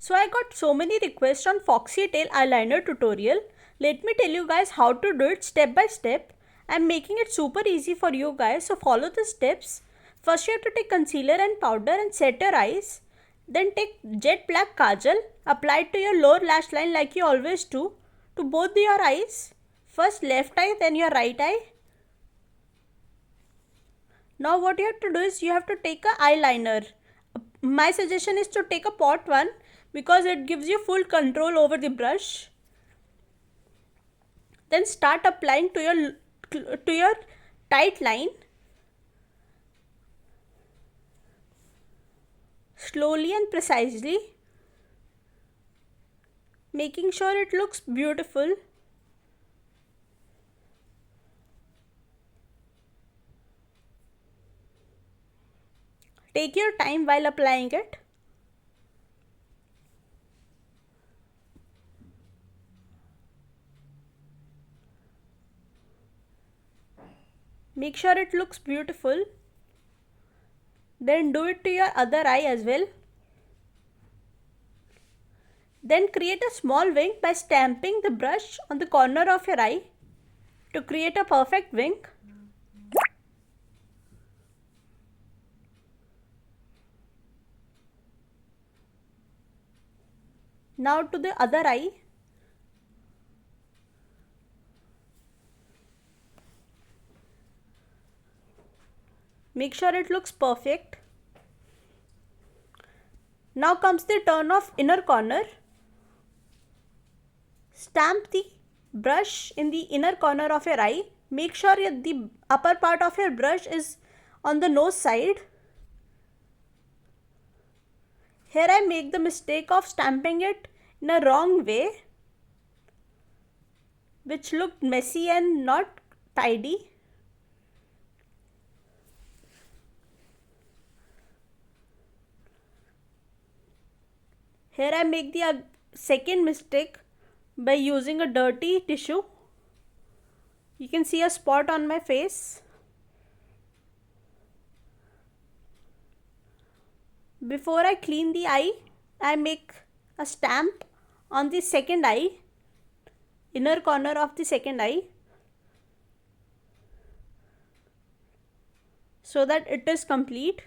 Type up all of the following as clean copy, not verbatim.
So I got so many requests on Foxy tail eyeliner tutorial. Let me tell you guys how to do it step by step. I'm making it super easy for you guys, so follow the steps. First you have to take concealer and powder and set your eyes. Then take jet black kajal, apply it to your lower lash line like you always do, to both your eyes. First left eye, then your right eye. Now what you have to do is you have to take a eyeliner. My suggestion is to take a pot one because it gives you full control over the brush. Then start applying to your tight line. Slowly and precisely, making sure it looks beautiful. Take your time while applying it. Make sure it looks beautiful. Then do it to your other eye as well. Then create a small wing by stamping the brush on the corner of your eye to create a perfect wing. Now to the other eye. Make sure it looks perfect. Now comes the turn of inner corner. Stamp the brush in the inner corner of your eye. Make sure the upper part of your brush is on the nose side. Here I make the mistake of stamping it in a wrong way, which looked messy and not tidy. Here I make the second mistake by using a dirty tissue. You can see a spot on my face. Before I clean the eye, I make a stamp on the second eye, inner corner of the second eye, so that it is complete.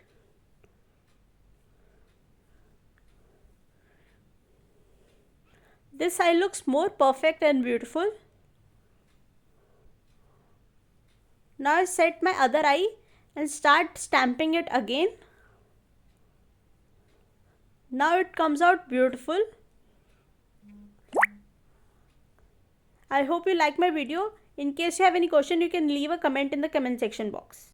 This eye looks more perfect and beautiful. Now I set my other eye and start stamping it again. Now it comes out beautiful. I hope you like my video. In case you have any question, you can leave a comment in the comment section box.